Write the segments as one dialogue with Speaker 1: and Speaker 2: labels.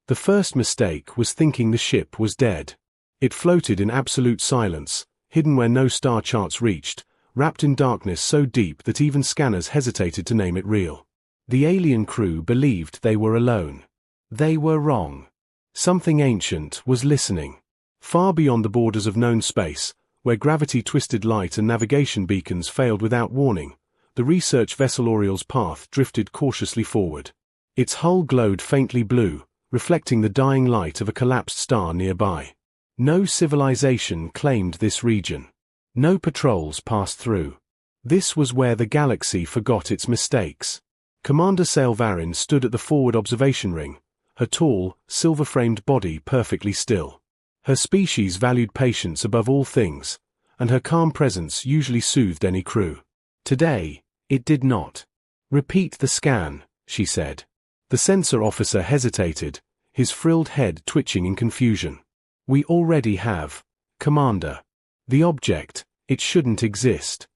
Speaker 1: The first mistake was thinking the ship was dead. It floated in absolute silence, hidden where no star charts reached, wrapped in darkness so deep that even scanners hesitated to name it real. The alien crew believed they were alone. They were wrong. Something ancient was listening. Far beyond the borders of known space, where gravity-twisted light and navigation beacons failed without warning, the research vessel Oriel's path drifted cautiously forward. Its hull glowed faintly blue, reflecting the dying light of a collapsed star nearby. No civilization claimed this region. No patrols passed through. This was where the galaxy forgot its mistakes. Commander Sailvarin stood at the forward observation ring, her tall, silver-framed body perfectly still. Her species valued patience above all things, and her calm presence usually soothed any crew. Today, it did not. "Repeat the scan," she said. The sensor officer hesitated, his frilled head twitching in confusion. "We already have, Commander. The object, it shouldn't exist."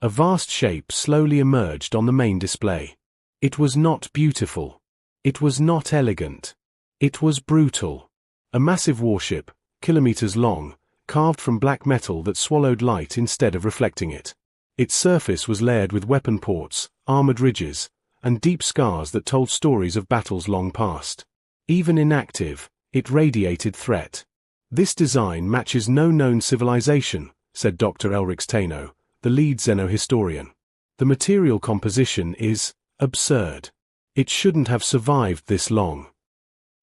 Speaker 1: A vast shape slowly emerged on the main display. It was not beautiful. It was not elegant. It was brutal. A massive warship, kilometers long, carved from black metal that swallowed light instead of reflecting it. Its surface was layered with weapon ports, armored ridges, and deep scars that told stories of battles long past. Even inactive, it radiated threat. "This design matches no known civilization," said Dr. Elrix Tano, the lead xenohistorian. "The material composition is absurd. It shouldn't have survived this long."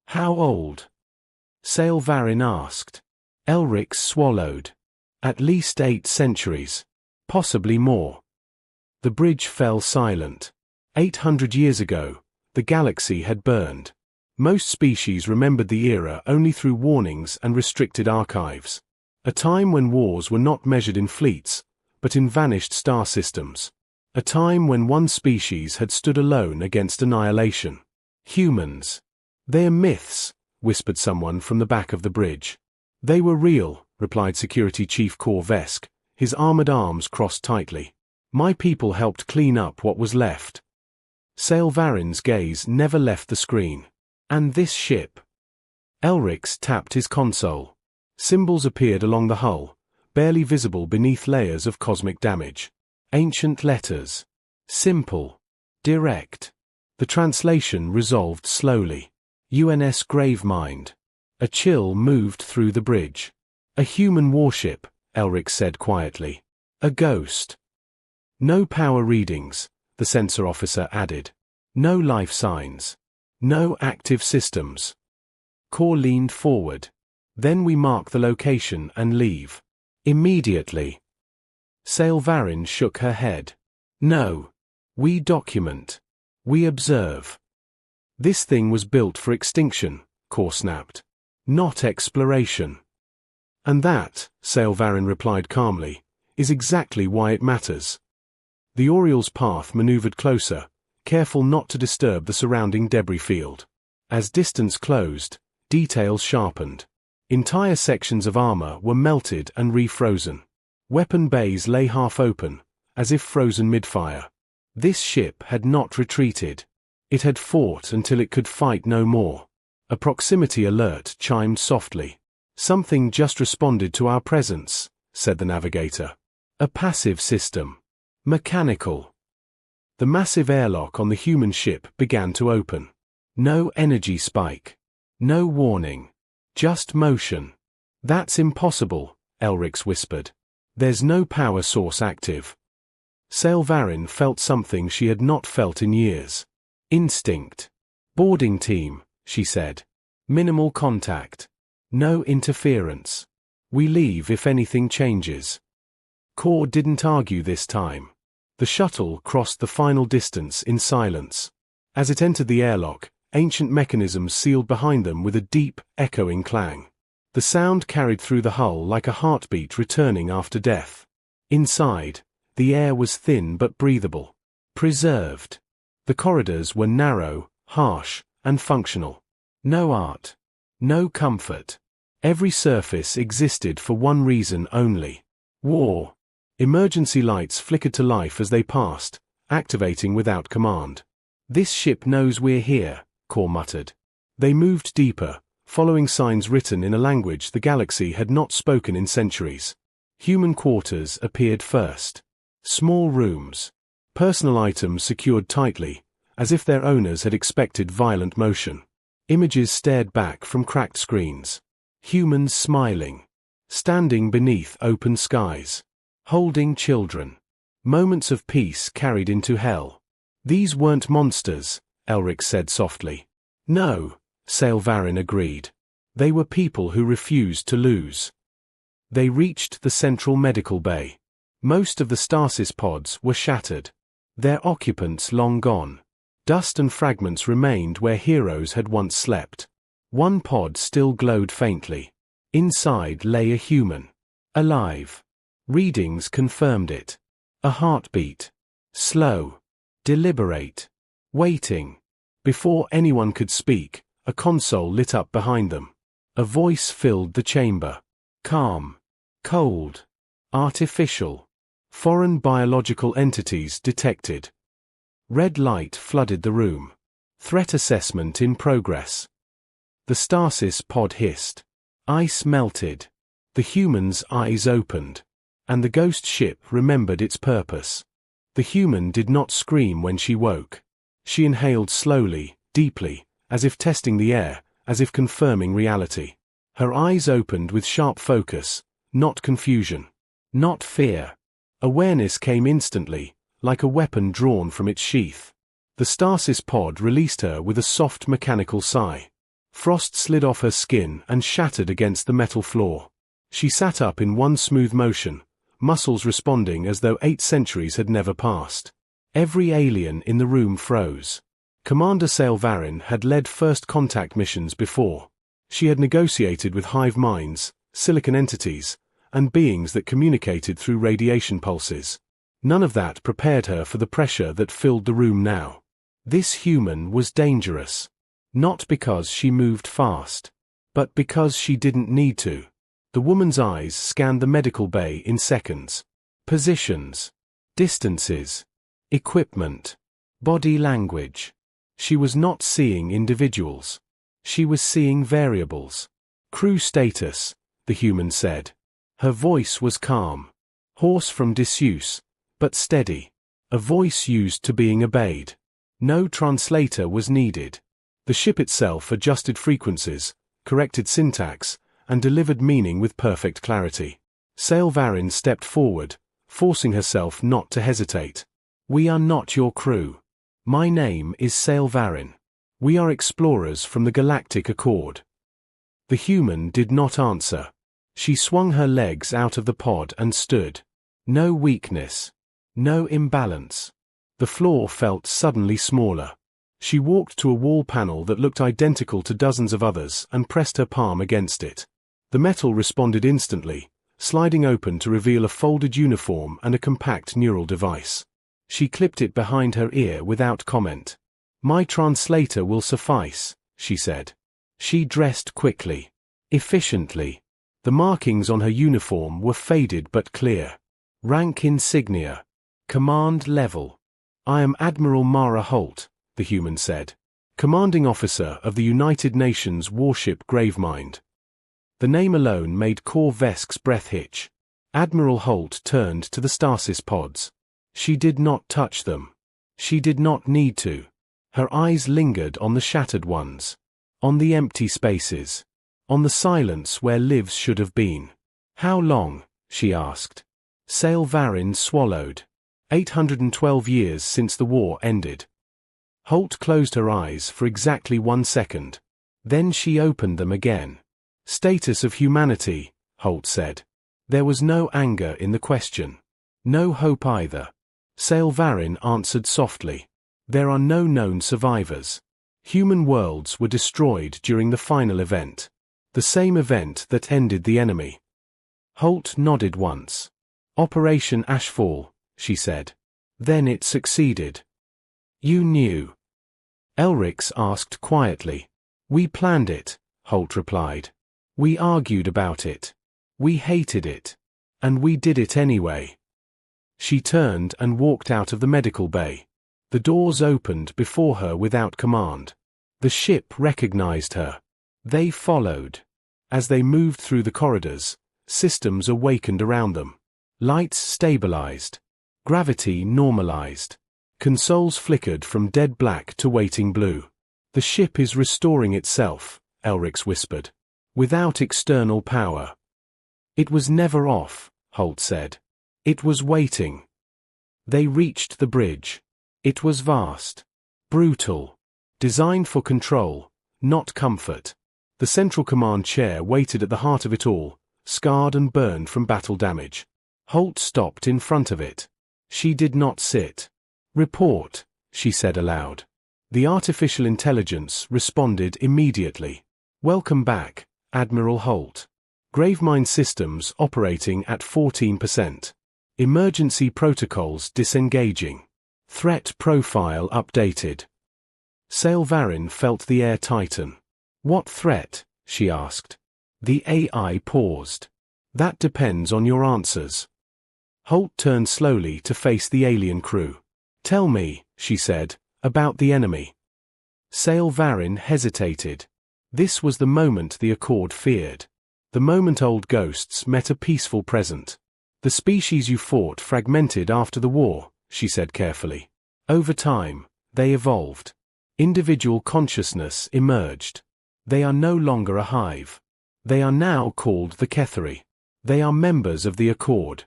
Speaker 1: "How old?" Sailvarin asked. Elrix swallowed. "At least 8 centuries. Possibly more." The bridge fell silent. 800 years ago, the galaxy had burned. Most species remembered the era only through warnings and restricted archives. A time when wars were not measured in fleets, but in vanished star systems. A time when one species had stood alone against annihilation. Humans. "They're myths," whispered someone from the back of the bridge. "They were real," replied Security Chief Kor Vesk, his armored arms crossed tightly. "My people helped clean up what was left." Sailvarin's gaze never left the screen. "And this ship?" Elrix tapped his console. Symbols appeared along the hull, barely visible beneath layers of cosmic damage. Ancient letters. Simple. Direct. The translation resolved slowly. UNS Gravemind. A chill moved through the bridge. "A human warship," Elrix said quietly. "A ghost." "No power readings," the sensor officer added. "No life signs. No active systems." Kor leaned forward. "Then we mark the location and leave. Immediately." Sailvarin shook her head. "No. We document. We observe." "This thing was built for extinction," Kor snapped. "Not exploration." "And that," Sailvarin replied calmly, "is exactly why it matters." The Oriel's path maneuvered closer, careful not to disturb the surrounding debris field. As distance closed, details sharpened. Entire sections of armor were melted and refrozen. Weapon bays lay half open, as if frozen mid-fire. This ship had not retreated. It had fought until it could fight no more. A proximity alert chimed softly. "Something just responded to our presence," said the navigator. "A passive system. Mechanical." The massive airlock on the human ship began to open. No energy spike. No warning. Just motion. "That's impossible," Elrix whispered. "There's no power source active." Sailvarin felt something she had not felt in years. Instinct. "Boarding team," she said. "Minimal contact. No interference. We leave if anything changes." Kor didn't argue this time. The shuttle crossed the final distance in silence. As it entered the airlock, ancient mechanisms sealed behind them with a deep, echoing clang. The sound carried through the hull like a heartbeat returning after death. Inside, the air was thin but breathable. Preserved. The corridors were narrow, harsh, and functional. No art. No comfort. Every surface existed for one reason only. War. Emergency lights flickered to life as they passed, activating without command. "This ship knows we're here," Kor muttered. They moved deeper, following signs written in a language the galaxy had not spoken in centuries. Human quarters appeared first. Small rooms. Personal items secured tightly, as if their owners had expected violent motion. Images stared back from cracked screens. Humans smiling. Standing beneath open skies. Holding children. Moments of peace carried into hell. These weren't monsters, Elric said softly. No, Sailvarin agreed. They were people who refused to lose. They reached the central medical bay. Most of the stasis pods were shattered. Their occupants long gone. Dust and fragments remained where heroes had once slept. One pod still glowed faintly. Inside lay a human. Alive. Readings confirmed it. A heartbeat. Slow. Deliberate. Waiting. Before anyone could speak, a console lit up behind them. A voice filled the chamber. Calm. Cold. Artificial. Foreign biological entities detected. Red light flooded the room. Threat assessment in progress. The stasis pod hissed. Ice melted. The human's eyes opened. And the ghost ship remembered its purpose. The human did not scream when she woke. She inhaled slowly, deeply, as if testing the air, as if confirming reality. Her eyes opened with sharp focus, not confusion. Not fear. Awareness came instantly, like a weapon drawn from its sheath. The stasis pod released her with a soft mechanical sigh. Frost slid off her skin and shattered against the metal floor. She sat up in one smooth motion, muscles responding as though 8 centuries had never passed. Every alien in the room froze. Commander Sailvarin had led first contact missions before. She had negotiated with hive minds, silicon entities, and beings that communicated through radiation pulses. None of that prepared her for the pressure that filled the room now. This human was dangerous. Not because she moved fast, but because she didn't need to. The woman's eyes scanned the medical bay in seconds. Positions. Distances. Equipment. Body language. She was not seeing individuals. She was seeing variables. Crew status, the human said. Her voice was calm. Hoarse from disuse, but steady. A voice used to being obeyed. No translator was needed. The ship itself adjusted frequencies, corrected syntax, and delivered meaning with perfect clarity. Sailvarin stepped forward, forcing herself not to hesitate. We are not your crew. My name is Sailvarin. We are explorers from the Galactic Accord. The human did not answer. She swung her legs out of the pod and stood. No weakness. No imbalance. The floor felt suddenly smaller. She walked to a wall panel that looked identical to dozens of others and pressed her palm against it. The metal responded instantly, sliding open to reveal a folded uniform and a compact neural device. She clipped it behind her ear without comment. My translator will suffice, she said. She dressed quickly. Efficiently. The markings on her uniform were faded but clear. Rank insignia. Command level. I am Admiral Mara Holt, the human said. Commanding officer of the United Nations Warship Gravemind. The name alone made Kor Vesk's breath hitch. Admiral Holt turned to the stasis pods. She did not touch them. She did not need to. Her eyes lingered on the shattered ones. On the empty spaces. On the silence where lives should have been. How long? She asked. Sailvarin swallowed. 812 years since the war ended. Holt closed her eyes for exactly 1 second. Then she opened them again. Status of humanity, Holt said. There was no anger in the question. No hope either. Sailvarin answered softly. There are no known survivors. Human worlds were destroyed during the final event. The same event that ended the enemy. Holt nodded once. Operation Ashfall, she said. Then it succeeded. You knew. Elrix asked quietly. We planned it, Holt replied. We argued about it. We hated it. And we did it anyway. She turned and walked out of the medical bay. The doors opened before her without command. The ship recognized her. They followed. As they moved through the corridors, systems awakened around them. Lights stabilized. Gravity normalized. Consoles flickered from dead black to waiting blue. The ship is restoring itself, Elrix whispered. Without external power. It was never off, Holt said. It was waiting. They reached the bridge. It was vast. Brutal. Designed for control, not comfort. The central command chair waited at the heart of it all, scarred and burned from battle damage. Holt stopped in front of it. She did not sit. Report, she said aloud. The artificial intelligence responded immediately. Welcome back, Admiral Holt. Gravemind systems operating at 14%. Emergency protocols disengaging. Threat profile updated. Sailvarin felt the air tighten. What threat? She asked. The AI paused. That depends on your answers. Holt turned slowly to face the alien crew. Tell me, she said, about the enemy. Sailvarin hesitated. This was the moment the Accord feared. The moment old ghosts met a peaceful present. The species you fought fragmented after the war, she said carefully. Over time, they evolved. Individual consciousness emerged. They are no longer a hive. They are now called the Ketheri. They are members of the Accord.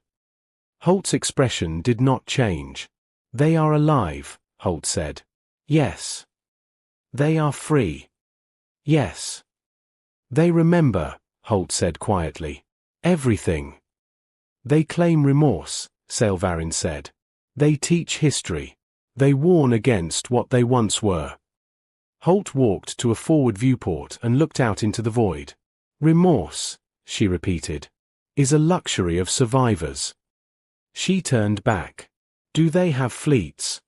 Speaker 1: Holt's expression did not change. They are alive, Holt said. Yes. They are free. Yes. They remember, Holt said quietly. Everything. They claim remorse, Sailvarin said. They teach history. They warn against what they once were. Holt walked to a forward viewport and looked out into the void. Remorse, she repeated, is a luxury of survivors. She turned back. Do they have fleets?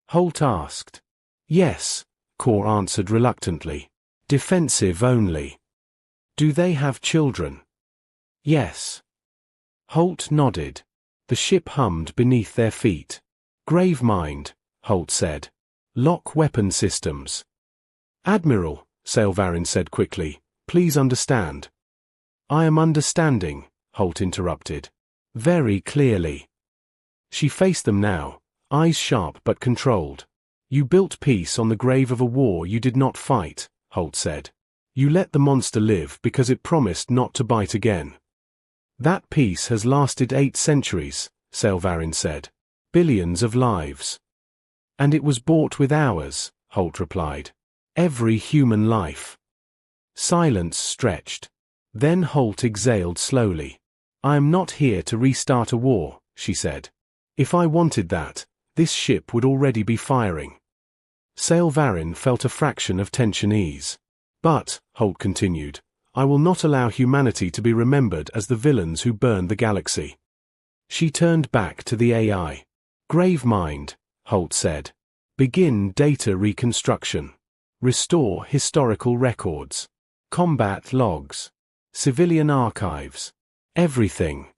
Speaker 1: Holt asked. Yes, Kor answered reluctantly. Defensive only. Do they have children? Yes. Holt nodded. The ship hummed beneath their feet. Gravemind, Holt said. Lock weapon systems. Admiral, Sailvarin said quickly, please understand. I am understanding, Holt interrupted. Very clearly. She faced them now, eyes sharp but controlled. You built peace on the grave of a war you did not fight, Holt said. You let the monster live because it promised not to bite again. That peace has lasted 8 centuries, Sailvarin said. Billions of lives. And it was bought with ours, Holt replied. Every human life. Silence stretched. Then Holt exhaled slowly. I am not here to restart a war, she said. If I wanted that, this ship would already be firing. Sailvarin felt a fraction of tension ease. But, Holt continued, I will not allow humanity to be remembered as the villains who burned the galaxy. She turned back to the AI. Gravemind, Holt said. Begin data reconstruction. Restore historical records. Combat logs. Civilian archives. Everything.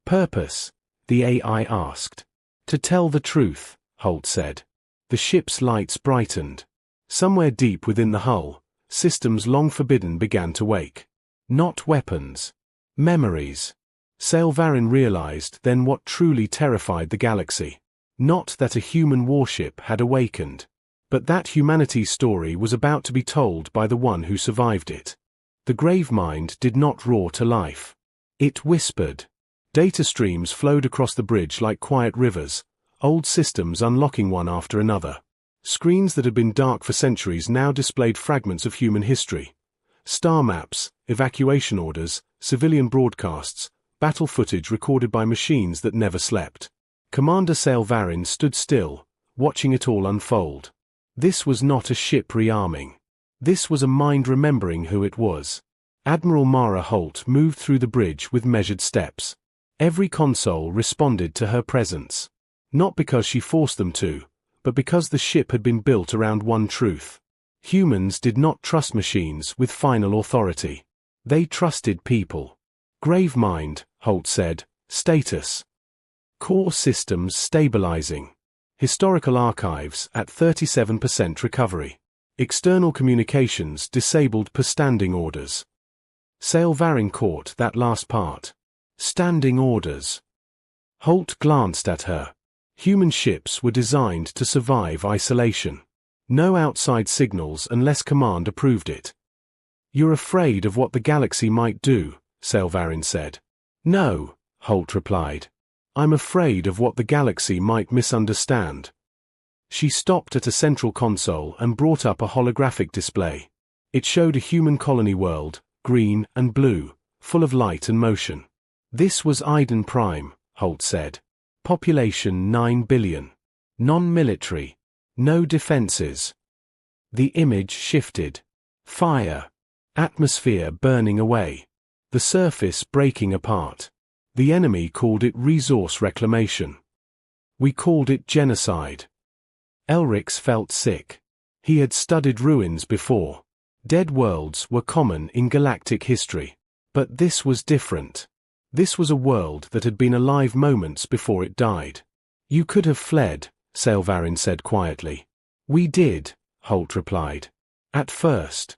Speaker 1: Purpose? The AI asked. To tell the truth, Holt said. The ship's lights brightened. Somewhere deep within the hull, systems long forbidden began to wake. Not weapons. Memories. Sailvarin realized then what truly terrified the galaxy. Not that a human warship had awakened, but that humanity's story was about to be told by the one who survived it. The Gravemind did not roar to life. It whispered. Data streams flowed across the bridge like quiet rivers, old systems unlocking one after another. Screens that had been dark for centuries now displayed fragments of human history. Star maps, evacuation orders, civilian broadcasts, battle footage recorded by machines that never slept. Commander Sailvarin stood still, watching it all unfold. This was not a ship rearming. This was a mind remembering who it was. Admiral Mara Holt moved through the bridge with measured steps. Every console responded to her presence. Not because she forced them to, but because the ship had been built around one truth. Humans did not trust machines with final authority. They trusted people. Gravemind, Holt said. Status. Core systems stabilizing. Historical archives at 37% recovery. External communications disabled per standing orders. Sailvarin caught that last part. Standing orders. Holt glanced at her. Human ships were designed to survive isolation. No outside signals unless command approved it. You're afraid of what the galaxy might do, Sailvarin said. No, Holt replied. I'm afraid of what the galaxy might misunderstand. She stopped at a central console and brought up a holographic display. It showed a human colony world, green and blue, full of light and motion. This was Iden Prime, Holt said. Population 9 billion. Non-military. No defenses. The image shifted. Fire. Atmosphere burning away. The surface breaking apart. The enemy called it resource reclamation. We called it genocide. Elrix felt sick. He had studied ruins before. Dead worlds were common in galactic history. But this was different. This was a world that had been alive moments before it died. You could have fled, Sailvarin said quietly. We did, Holt replied. At first.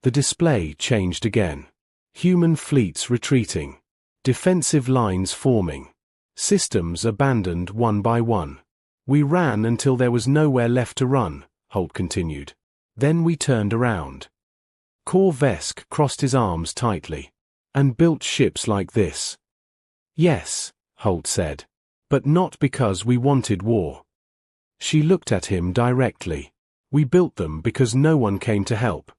Speaker 1: The display changed again. Human fleets retreating. Defensive lines forming. Systems abandoned one by one. We ran until there was nowhere left to run, Holt continued. Then we turned around. Korvesk crossed his arms tightly. And built ships like this. Yes, Holt said. But not because we wanted war. She looked at him directly. We built them because no one came to help.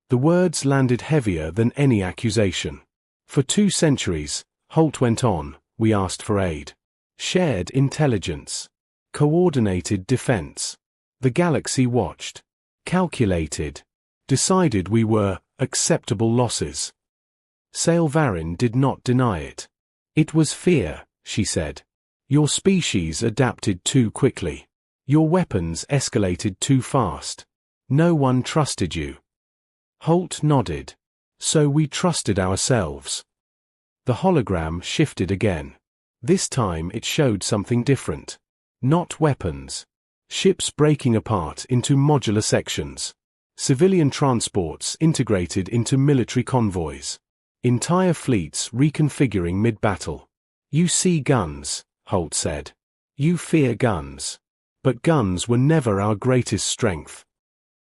Speaker 1: The words landed heavier than any accusation. For 2 centuries, Holt went on, we asked for aid. Shared intelligence. Coordinated defense. The galaxy watched. Calculated. Decided we were acceptable losses. Sailvarin did not deny it. It was fear, she said. Your species adapted too quickly. Your weapons escalated too fast. No one trusted you. Holt nodded. So we trusted ourselves. The hologram shifted again. This time it showed something different. Not weapons. Ships breaking apart into modular sections. Civilian transports integrated into military convoys. Entire fleets reconfiguring mid-battle. You see guns, Holt said. You fear guns. But guns were never our greatest strength.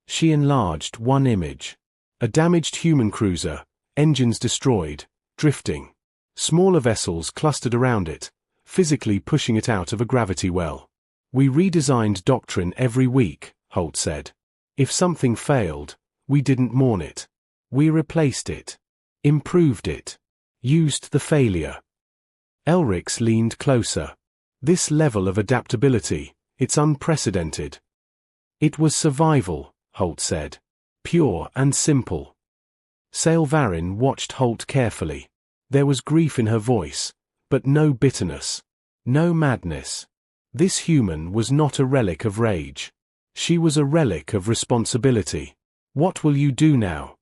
Speaker 1: She enlarged one image. A damaged human cruiser, engines destroyed, drifting. Smaller vessels clustered around it, physically pushing it out of a gravity well. We redesigned doctrine every week, Holt said. If something failed, we didn't mourn it. We replaced it. Improved it. Used the failure. Elrix leaned closer. This level of adaptability, it's unprecedented. It was survival, Holt said. Pure and simple. Sailvarin watched Holt carefully. There was grief in her voice, but no bitterness. No madness. This human was not a relic of rage. She was a relic of responsibility. What will you do now?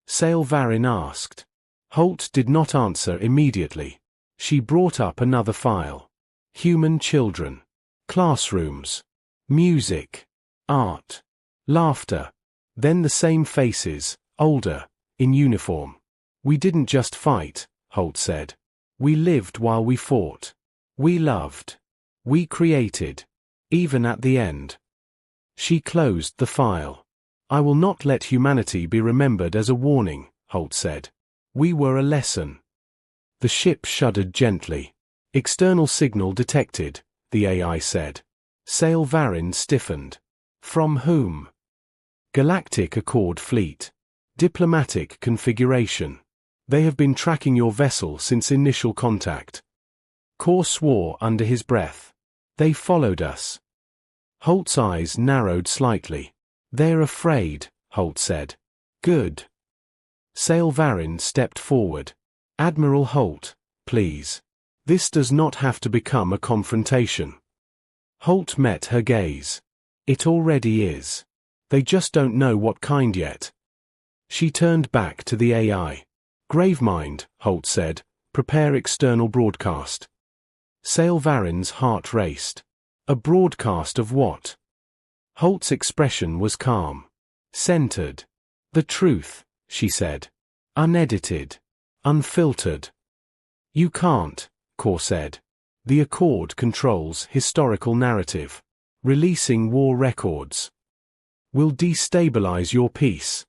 Speaker 1: Sailvarin asked. Holt did not answer immediately. She brought up another file. Human children. Classrooms. Music. Art. Laughter. Then the same faces, older, in uniform. We didn't just fight, Holt said. We lived while we fought. We loved. We created. Even at the end. She closed the file. I will not let humanity be remembered as a warning, Holt said. We were a lesson. The ship shuddered gently. External signal detected, the AI said. Sailvarin stiffened. From whom? Galactic Accord Fleet. Diplomatic configuration. They have been tracking your vessel since initial contact. Kor swore under his breath. They followed us. Holt's eyes narrowed slightly. They're afraid, Holt said. Good. Sailvarin stepped forward. Admiral Holt, please. This does not have to become a confrontation. Holt met her gaze. It already is. They just don't know what kind yet. She turned back to the AI. Gravemind, Holt said. Prepare external broadcast. Sailvarin's heart raced. A broadcast of what? Holt's expression was calm. Centered. The truth, she said. Unedited. Unfiltered. You can't, Core said. The Accord controls historical narrative. Releasing war records will destabilize your peace.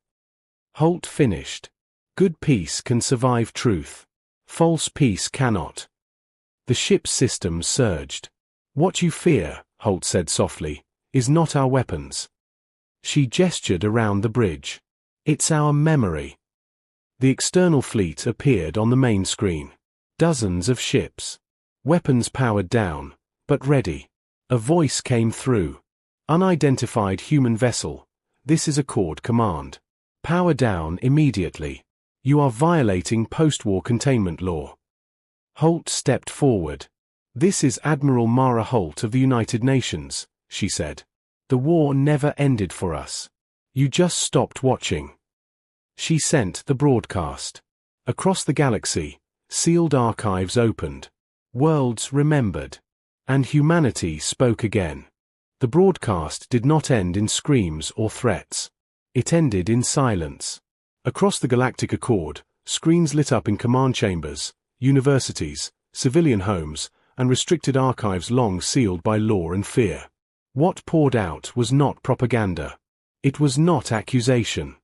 Speaker 1: Holt finished. Good peace can survive truth. False peace cannot. The ship's systems surged. What you fear, Holt said softly, is not our weapons. She gestured around the bridge. It's our memory. The external fleet appeared on the main screen. Dozens of ships. Weapons powered down, but ready. A voice came through. Unidentified human vessel. This is Accord command. Power down immediately. You are violating post-war containment law. Holt stepped forward. This is Admiral Mara Holt of the United Nations, she said. The war never ended for us. You just stopped watching. She sent the broadcast. Across the galaxy, sealed archives opened. Worlds remembered. And humanity spoke again. The broadcast did not end in screams or threats. It ended in silence. Across the Galactic Accord, screens lit up in command chambers, universities, civilian homes, and restricted archives long sealed by law and fear. What poured out was not propaganda. It was not accusation.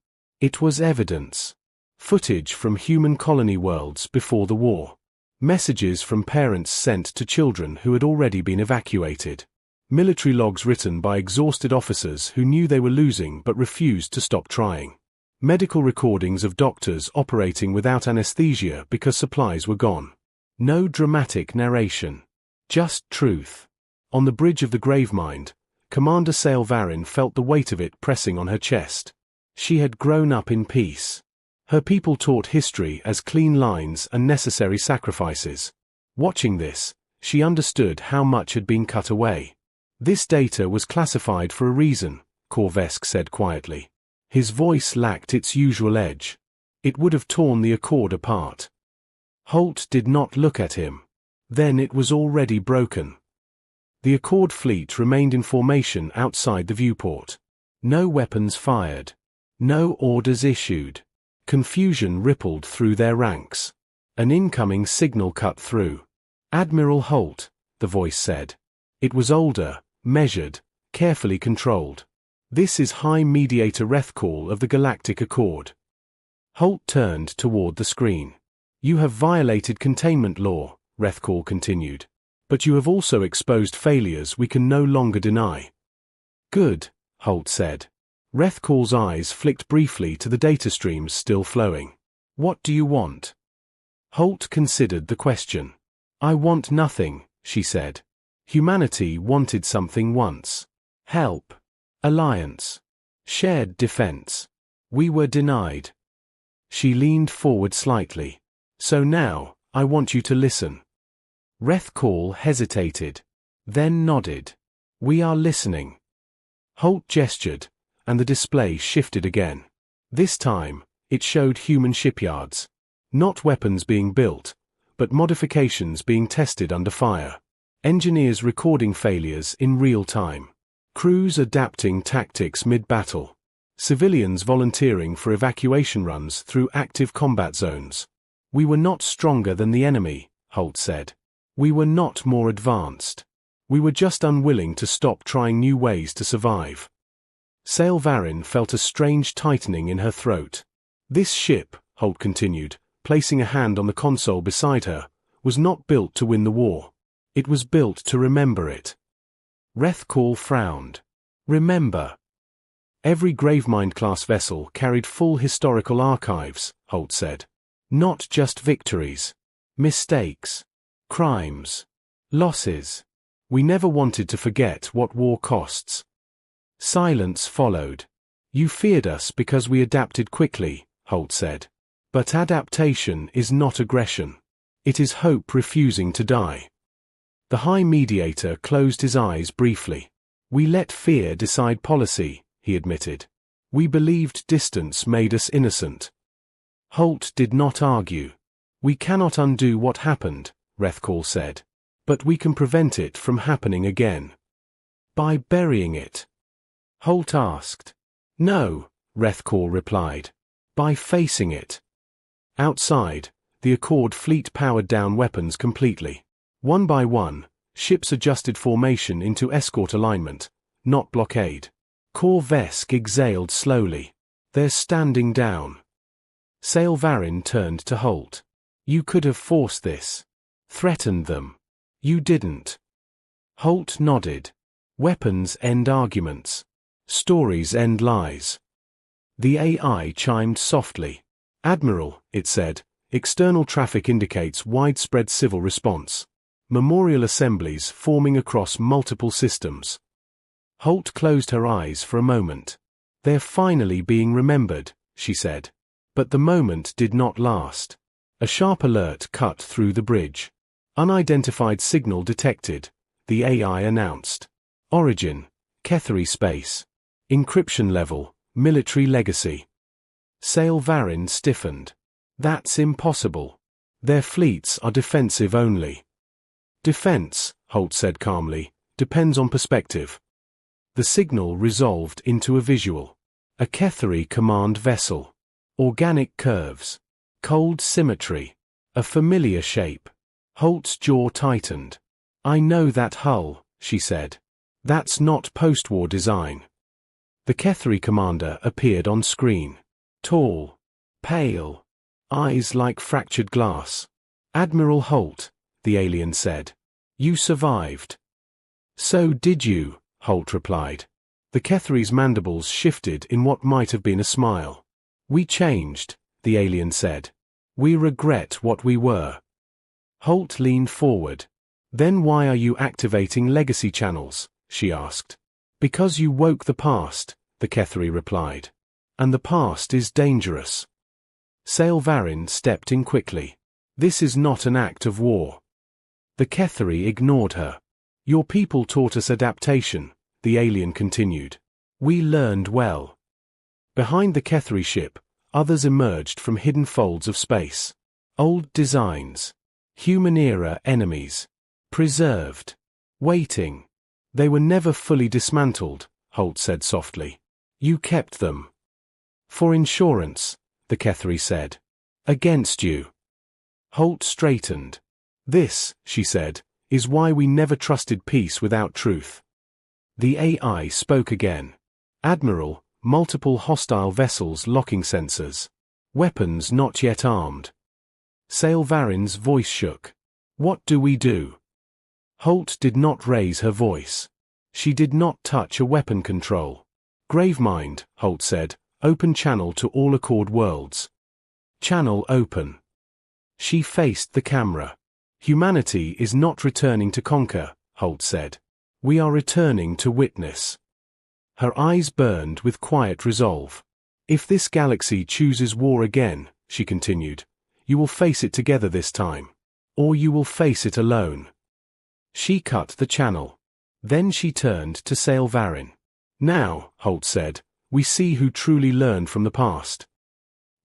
Speaker 1: It was evidence. Footage from human colony worlds before the war. Messages from parents sent to children who had already been evacuated. Military logs written by exhausted officers who knew they were losing but refused to stop trying. Medical recordings of doctors operating without anesthesia because supplies were gone. No dramatic narration. Just truth. On the bridge of the Gravemind, Commander Sail Varin felt the weight of it pressing on her chest. She had grown up in peace. Her people taught history as clean lines and necessary sacrifices. Watching this, she understood how much had been cut away. This data was classified for a reason, Korvesk said quietly. His voice lacked its usual edge. It would have torn the Accord apart. Holt did not look at him. Then it was already broken. The Accord fleet remained in formation outside the viewport. No weapons fired. No orders issued. Confusion rippled through their ranks. An incoming signal cut through. Admiral Holt, the voice said. It was older, measured, carefully controlled. This is High Mediator Rethkall of the Galactic Accord. Holt turned toward the screen. You have violated containment law, Rethkall continued. But you have also exposed failures we can no longer deny. Good, Holt said. Rethkall's eyes flicked briefly to the data streams still flowing. What do you want? Holt considered the question. I want nothing, she said. Humanity wanted something once. Help. Alliance. Shared defense. We were denied. She leaned forward slightly. So now, I want you to listen. Rethkall hesitated. Then nodded. We are listening. Holt gestured, and the display shifted again. This time, it showed human shipyards. Not weapons being built, but modifications being tested under fire. Engineers recording failures in real time. Crews adapting tactics mid-battle. Civilians volunteering for evacuation runs through active combat zones. We were not stronger than the enemy, Holt said. We were not more advanced. We were just unwilling to stop trying new ways to survive. Sail Varin felt a strange tightening in her throat. This ship, Holt continued, placing a hand on the console beside her, was not built to win the war. It was built to remember it. Rethkall frowned. Remember. Every Gravemind-class vessel carried full historical archives, Holt said. Not just victories. Mistakes. Crimes. Losses. We never wanted to forget what war costs. Silence followed. You feared us because we adapted quickly, Holt said. But adaptation is not aggression. It is hope refusing to die. The High Mediator closed his eyes briefly. We let fear decide policy, he admitted. We believed distance made us innocent. Holt did not argue. We cannot undo what happened, Rethkall said. But we can prevent it from happening again. By burying it. Holt asked. No, Rethkor replied. By facing it. Outside, the Accord fleet powered down weapons completely. One by one, ships adjusted formation into escort alignment, not blockade. Kor Vesk exhaled slowly. They're standing down. Sail Varin turned to Holt. You could have forced this. Threatened them. You didn't. Holt nodded. Weapons end arguments. Stories end lies. The AI chimed softly. Admiral, it said, external traffic indicates widespread civil response. Memorial assemblies forming across multiple systems. Holt closed her eyes for a moment. They're finally being remembered, she said. But the moment did not last. A sharp alert cut through the bridge. Unidentified signal detected, the AI announced. Origin, Ketheri space. Encryption level, military legacy. Sail Varin stiffened. That's impossible. Their fleets are defensive only. Defense, Holt said calmly, depends on perspective. The signal resolved into a visual. A Ketheri command vessel. Organic curves. Cold symmetry. A familiar shape. Holt's jaw tightened. I know that hull, she said. That's not post-war design. The Ketheri commander appeared on screen. Tall. Pale. Eyes like fractured glass. Admiral Holt, the alien said. You survived. So did you, Holt replied. The Ketheri's mandibles shifted in what might have been a smile. We changed, the alien said. We regret what we were. Holt leaned forward. Then why are you activating legacy channels? She asked. Because you woke the past, the Ketheri replied. And the past is dangerous. Sail Varin stepped in quickly. This is not an act of war. The Ketheri ignored her. Your people taught us adaptation, the alien continued. We learned well. Behind the Ketheri ship, others emerged from hidden folds of space. Old designs. Human-era enemies. Preserved. Waiting. They were never fully dismantled, Holt said softly. You kept them. For insurance, the Ketheri said. Against you. Holt straightened. This, she said, is why we never trusted peace without truth. The AI spoke again. Admiral, multiple hostile vessels locking sensors. Weapons not yet armed. Sail Varin's voice shook. What do we do? Holt did not raise her voice. She did not touch a weapon control. Gravemind, Holt said, open channel to all Accord worlds. Channel open. She faced the camera. Humanity is not returning to conquer, Holt said. We are returning to witness. Her eyes burned with quiet resolve. If this galaxy chooses war again, she continued, you will face it together this time. Or you will face it alone. She cut the channel. Then she turned to Sail Varin. Now, Holt said, we see who truly learned from the past.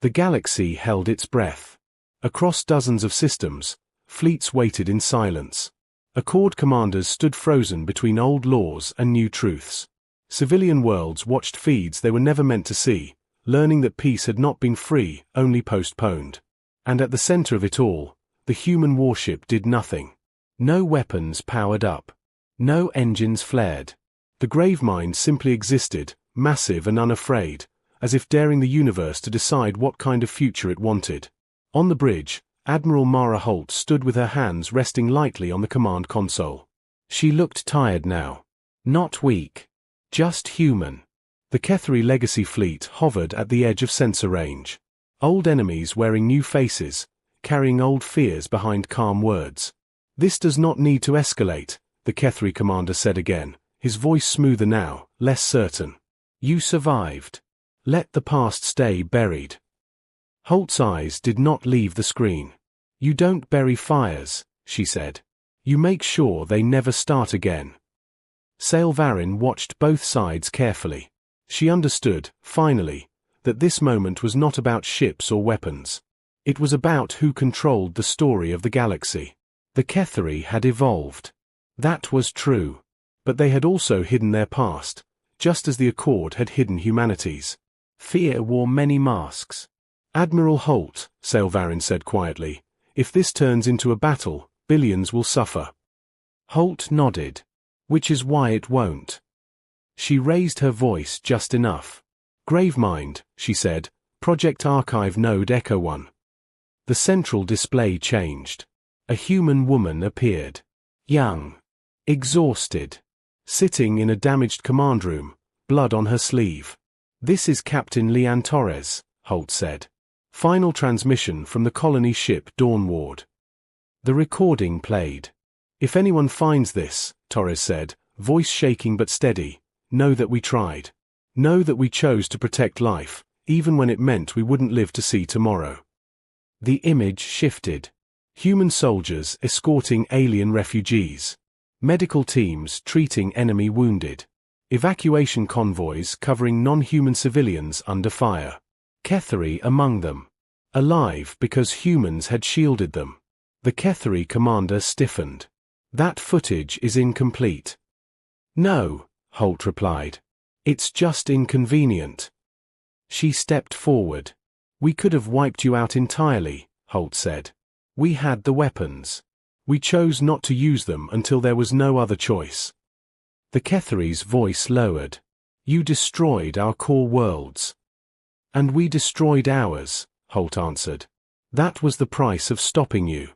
Speaker 1: The galaxy held its breath. Across dozens of systems, fleets waited in silence. Accord commanders stood frozen between old laws and new truths. Civilian worlds watched feeds they were never meant to see, learning that peace had not been free, only postponed. And at the center of it all, the human warship did nothing. No weapons powered up. No engines flared. The Gravemind simply existed, massive and unafraid, as if daring the universe to decide what kind of future it wanted. On the bridge, Admiral Mara Holt stood with her hands resting lightly on the command console. She looked tired now. Not weak. Just human. The Ketheri Legacy fleet hovered at the edge of sensor range. Old enemies wearing new faces, carrying old fears behind calm words. This does not need to escalate, the Ketheri commander said again, his voice smoother now, less certain. You survived. Let the past stay buried. Holt's eyes did not leave the screen. You don't bury fires, she said. You make sure they never start again. Sail Varin watched both sides carefully. She understood, finally, that this moment was not about ships or weapons. It was about who controlled the story of the galaxy. The Ketheri had evolved. That was true. But they had also hidden their past, just as the Accord had hidden humanity's.
Speaker 2: Fear wore many masks.
Speaker 1: Admiral Holt, Sailvarin said quietly, if this turns into a battle, billions will suffer.
Speaker 2: Holt nodded. Which is why it won't. She raised her voice just enough.
Speaker 1: Gravemind, she said, Project Archive Node Echo 1.
Speaker 2: The central display changed. A human woman appeared. Young. Exhausted.
Speaker 1: Sitting in a damaged command room, blood on her sleeve.
Speaker 2: This is Captain Leanne Torres, Holt said.
Speaker 1: Final transmission from the colony ship Dawnward.
Speaker 2: The recording played.
Speaker 1: If anyone finds this, Torres said, voice shaking but steady, know that we tried. Know that we chose to protect life, even when it meant we wouldn't live to see tomorrow.
Speaker 2: The image shifted.
Speaker 1: Human soldiers escorting alien refugees. Medical teams treating enemy wounded. Evacuation convoys covering non-human civilians under fire.
Speaker 2: Ketheri among them.
Speaker 1: Alive because humans had shielded them. The Ketheri commander stiffened. That footage is incomplete.
Speaker 2: No, Holt replied.
Speaker 1: It's just inconvenient.
Speaker 2: She stepped forward.
Speaker 1: We could have wiped you out entirely, Holt said. We had the weapons. We chose not to use them until there was no other choice.
Speaker 2: The Ketheri's voice lowered.
Speaker 1: You destroyed our core worlds.
Speaker 2: And we destroyed ours, Holt answered.
Speaker 1: That was the price of stopping you.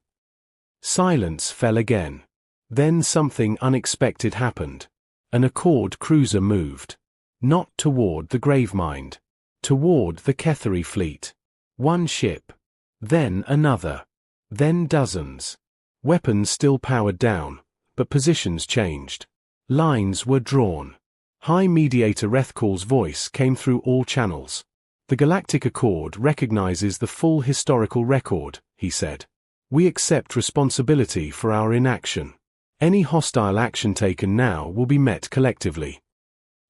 Speaker 2: Silence fell again.
Speaker 1: Then something unexpected happened.
Speaker 2: An Accord cruiser moved. Not toward the Gravemind. Toward the Ketheri fleet. One ship. Then another. Then dozens.
Speaker 1: Weapons still powered down, but positions changed.
Speaker 2: Lines were drawn.
Speaker 1: High Mediator Rethkal's voice came through all channels. The Galactic Accord recognizes the full historical record, he said. We accept responsibility for our inaction. Any hostile action taken now will be met collectively.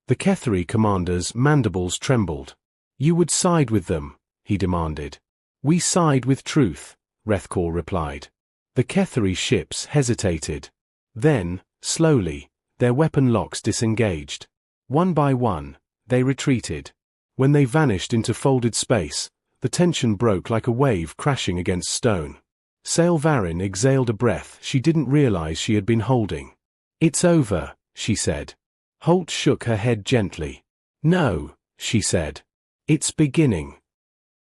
Speaker 1: The Ketheri commander's mandibles trembled.
Speaker 2: You would side with them, he demanded.
Speaker 1: We side with truth, Rethkal replied.
Speaker 2: The Ketheri ships hesitated.
Speaker 1: Then, slowly, their weapon locks disengaged.
Speaker 2: One by one, they retreated.
Speaker 1: When they vanished into folded space, the tension broke like a wave crashing against stone. Sailvarin exhaled a breath she didn't realize she had been holding.
Speaker 2: It's over, she said.
Speaker 1: Holt shook her head gently.
Speaker 2: No, she said.
Speaker 1: It's beginning.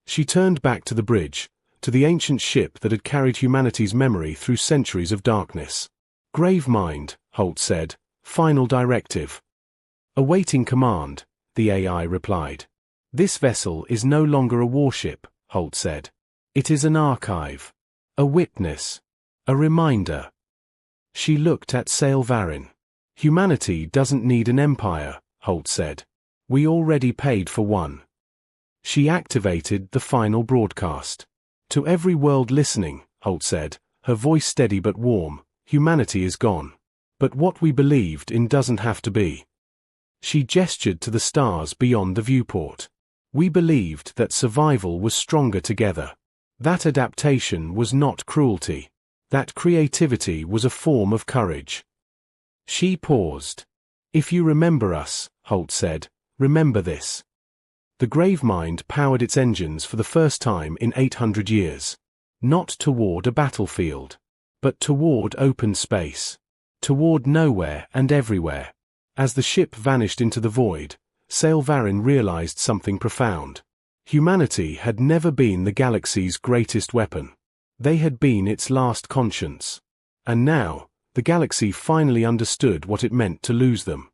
Speaker 1: She turned back to the bridge, to the ancient ship that had carried humanity's memory through centuries of darkness. Gravemind, Holt said, final directive.
Speaker 2: Awaiting command, the AI replied.
Speaker 1: This vessel is no longer a warship, Holt said.
Speaker 2: It is an archive. A witness. A reminder.
Speaker 1: She looked at Sailvarin. Humanity doesn't need an empire, Holt said. We already paid for one. She activated the final broadcast. To every world listening, Holt said, her voice steady but warm, humanity is gone. But what we believed in doesn't have to be. She gestured to the stars beyond the viewport. We believed that survival was stronger together. That adaptation was not cruelty. That creativity was a form of courage.
Speaker 2: She paused.
Speaker 1: If you remember us, Holt said, remember this. The Gravemind powered its engines for the first time in 800 years. Not toward a battlefield, but toward open space. Toward nowhere and everywhere. As the ship vanished into the void, Sailvarin realized something profound. Humanity had never been the galaxy's greatest weapon. They had been its last conscience. And now, the galaxy finally understood what it meant to lose them.